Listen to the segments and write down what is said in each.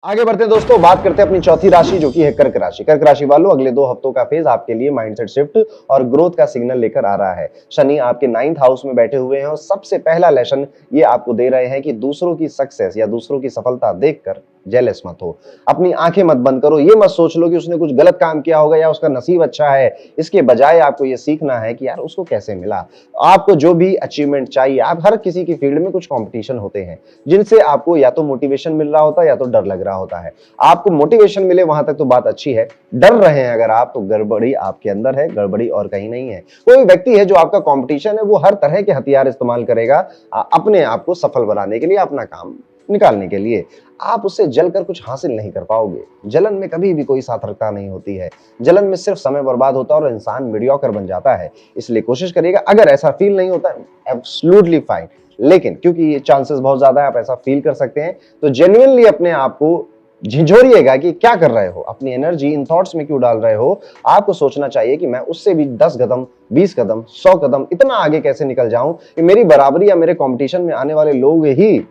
आगे बढ़ते हैं दोस्तों, बात करते हैं अपनी चौथी राशि जो कि है कर्क राशि। कर्क राशि वालों, अगले 2 हफ्तों का फेज आपके लिए माइंडसेट शिफ्ट और ग्रोथ का सिग्नल लेकर आ रहा है। शनि आपके 9th हाउस में बैठे हुए हैं और सबसे पहला लेसन ये आपको दे रहे हैं कि दूसरों की सक्सेस या दूसरों की सफलता देखकर जेलस मत हो। अपनी आंखें मत बंद करो, ये मत सोच लो कि उसने कुछ गलत काम किया होगा या उसका नसीब अच्छा है। इसके बजाय आपको ये सीखना है कि यार उसको कैसे मिला। आपको जो भी अचीवमेंट चाहिए, आप हर किसी की फील्ड में कुछ कंपटीशन होते हैं जिनसे आपको या तो मोटिवेशन मिल रहा होता है या तो डर लग रहा होता है। आपको मोटिवेशन मिले वहां तक तो बात अच्छी है, डर रहे हैं अगर आप, तो गड़बड़ी आपके अंदर है, गड़बड़ी और कहीं नहीं है। कोई व्यक्ति है जो आपका कंपटीशन है, वो हर तरह के हथियार इस्तेमाल करेगा अपने आप को सफल बनाने के लिए, अपना काम निकालने के लिए। आप उससे जलकर कुछ हासिल नहीं कर पाओगे। जलन में कभी भी कोई सार्थकता नहीं होती है। जलन में सिर्फ समय बर्बाद होता है और इंसान मीडियोकर बन जाता है। इसलिए कोशिश करिएगा, अगर ऐसा फील नहीं होता है एब्सोल्युटली फाइन, लेकिन क्योंकि ये चांसेस बहुत ज्यादा है आप ऐसा फील कर सकते हैं, तो जेन्युइनली अपने आप को झिझोरिएगा कि क्या कर रहे हो, अपनी एनर्जी इन थॉट्स में क्यों डाल रहे हो। आपको सोचना चाहिए कि मैं उससे भी 10 कदम, 20 कदम, 100 कदम इतना आगे कैसे निकल जाऊं कि मेरी बराबरी या मेरे कंपटीशन में आने वाले लोग ही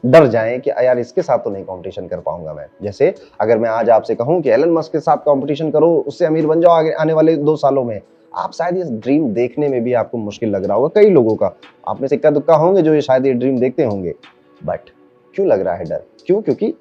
डर जाएं कि यार इसके साथ तो नहीं कंपटीशन कर पाऊंगा मैं। जैसे अगर मैं आज आपसे कहूं कि एलन मस्क के साथ कंपटीशन करो, उससे अमीर बन जाओ आगे आने वाले 2 सालों में, आप शायद ये ड्रीम देखने में भी आपको मुश्किल लग रहा होगा। कई लोगों का, आप में से इक्का दुक्का होंगे जो ये शायद ये ड्रीम देखते होंगे, बट क्यों लग रहा है डर? क्यों? क्योंकि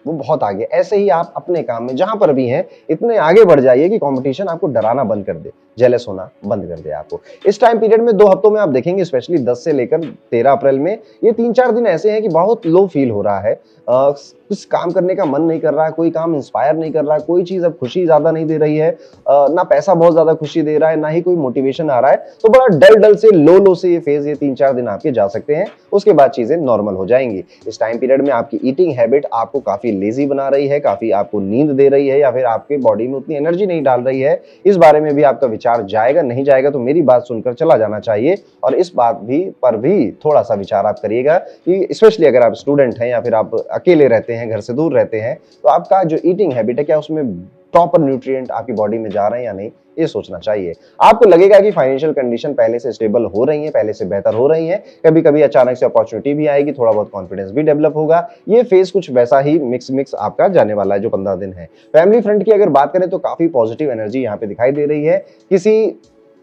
वो बहुत आगे। ऐसे ही आप अपने काम में जहां पर भी हैं इतने आगे बढ़ जाइए कि कंपटीशन आपको डराना बंद कर दे, जेलस होना बंद कर दे आपको। इस टाइम पीरियड में 2 हफ्तों में आप देखेंगे, स्पेशली 10 से लेकर 13 अप्रैल में, ये 3-4 दिन ऐसे हैं कि बहुत लो फील हो रहा है। कुछ काम करने का मन नहीं कर रहा है, कोई काम इंस्पायर नहीं कर रहा है, कोई चीज अब खुशी ज्यादा नहीं दे रही है, ना पैसा बहुत ज्यादा खुशी दे रहा है, ना ही कोई मोटिवेशन आ रहा है। तो बड़ा डल डल से, लो से ये फेज, ये 3-4 दिन आपके जा सकते हैं। उसके बाद चीजें नॉर्मल हो जाएंगी। इस टाइम पीरियड में आपकी ईटिंग हैबिट आपको काफी लेजी बना रही है, काफी आपको नींद दे रही है, या फिर आपके बॉडी में उतनी एनर्जी नहीं डाल रही है। इस बारे में भी आपका विचार जाएगा, नहीं जाएगा तो मेरी बात सुनकर चला जाना चाहिए। और इस बात पर भी थोड़ा सा विचार आप करिएगा कि स्पेशली अगर आप स्टूडेंट हैं या फिर आप अकेले रहते हैं, घर से दूर रहते हैं, तो आपका जो ईटिंग हैबिट है, क्या उसमें प्रॉपर न्यूट्रिएंट आपकी बॉडी में जा रहे हैं या नहीं, ये सोचना चाहिए। आपको लगेगा कि फाइनेंशियल कंडीशन पहले से स्टेबल हो रही है, पहले से बेहतर हो रही है। कभी कभी अचानक से अपॉर्चुनिटी भी आएगी, थोड़ा बहुत कॉन्फिडेंस भी डेवलप होगा। ये फेज कुछ वैसा ही मिक्स आपका जाने वाला है जो 15 दिन है। फैमिली फ्रंट की अगर बात करें तो काफी पॉजिटिव एनर्जी यहाँ पे दिखाई दे रही है। किसी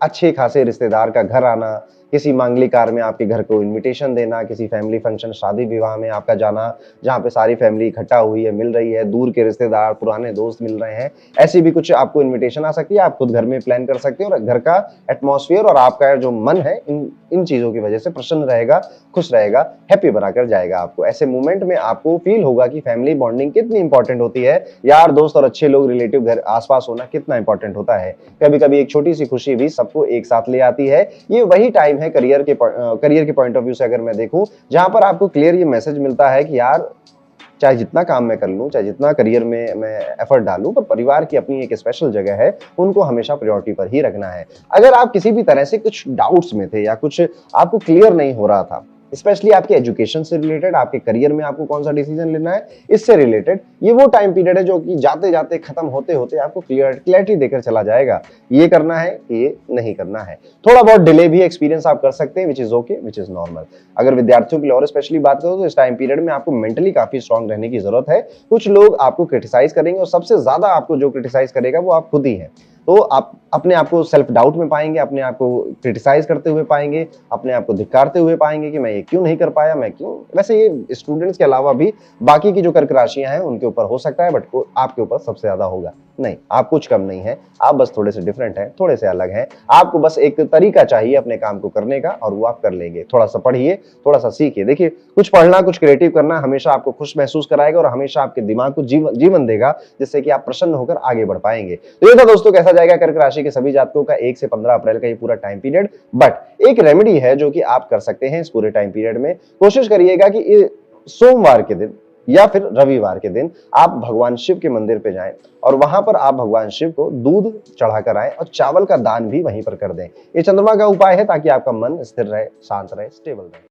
अच्छे खासे रिश्तेदार का घर आना, किसी मांगलिक कार्य में आपके घर को इनविटेशन देना, किसी फैमिली फंक्शन, शादी विवाह में आपका जाना, जहाँ पे सारी फैमिली इकट्ठा हुई है, मिल रही है, दूर के रिश्तेदार, पुराने दोस्त मिल रहे हैं, ऐसी भी कुछ आपको इनविटेशन आ सकती है। आप खुद घर में प्लान कर सकते हैं और घर का एटमॉस्फेयर और आपका जो मन है इन चीजों की वजह से प्रसन्न रहेगा, खुश रहेगा, हैप्पी बनाकर जाएगा आपको। ऐसे मोमेंट में आपको फील होगा कि फैमिली बॉन्डिंग कितनी इंपॉर्टेंट होती है, यार दोस्त और अच्छे लोग, रिलेटिव घर आसपास होना कितना इंपॉर्टेंट होता है। कभी कभी एक छोटी सी खुशी भी सबको एक साथ ले आती है। ये वही टाइम है करियर के पॉइंट ऑफ व्यू से अगर मैं देखूं, जहां पर आपको क्लियर ये मैसेज मिलता है कि यार चाहे जितना काम मैं कर लूं, चाहे जितना करियर में मैं एफर्ट डालूं, पर परिवार की अपनी एक स्पेशल जगह है, उनको हमेशा प्रायोरिटी पर ही रखना है। अगर आप किसी भी तरह से कुछ डाउट्स में थे या कुछ आपको क्लियर नहीं हो रहा था, स्पेशली आपके एजुकेशन से रिलेटेड, आपके करियर में आपको कौन सा डिसीजन लेना है, इससे रिलेटेड, ये वो टाइम पीरियड है जो कि जाते जाते खत्म होते होते आपको क्लैरिटी देकर चला जाएगा। ये करना है, ये नहीं करना है। थोड़ा बहुत डिले भी एक्सपीरियंस आप कर सकते हैं, which is okay, which is normal. अगर विद्यार्थियों के लिए और स्पेशली बात करो तो इस टाइम पीरियड में आपको मेंटली काफी स्ट्रांग रहने की जरूरत है। कुछ लोग आपको क्रिटिसाइज करेंगे और सबसे ज्यादा आपको जो क्रिटिसाइज करेगा वो आप खुद ही हैं। तो आप अपने आप को सेल्फ डाउट में पाएंगे, अपने आप को क्रिटिसाइज करते हुए पाएंगे, अपने आप को धिक्कारते हुए पाएंगे कि मैं ये क्यों नहीं कर पाया, मैं क्यों। वैसे ये स्टूडेंट्स के अलावा भी बाकी की जो कर्क राशियां हैं उनके ऊपर हो सकता है, बट आपके ऊपर सबसे ज्यादा होगा। नहीं, आप कुछ कम नहीं है, आप बस थोड़े से डिफरेंट हैं, थोड़े से अलग हैं। आपको बस एक तरीका चाहिए अपने काम को करने का और वो आप कर लेंगे। थोड़ा सा पढ़िए, थोड़ा सा सीखिए। देखिए, कुछ पढ़ना, कुछ क्रिएटिव करना हमेशा आपको खुश महसूस कराएगा और हमेशा आपके दिमाग को जीवन देगा, जिससे कि आप प्रसन्न होकर आगे बढ़ पाएंगे। तो ये था दोस्तों, कैसा जाएगा कर्क राशि के सभी जातकों का 1 से 15 अप्रैल का ये पूरा टाइम पीरियड। बट एक रेमेडी है जो कि आप कर सकते हैं इस पूरे टाइम पीरियड में। कोशिश करिएगा कि सोमवार के दिन या फिर रविवार के दिन आप भगवान शिव के मंदिर पे जाएं और वहां पर आप भगवान शिव को दूध चढ़ाकर आएं और चावल का दान भी वहीं पर कर दें। ये चंद्रमा का उपाय है ताकि आपका मन स्थिर रहे, शांत रहे, स्टेबल रहे।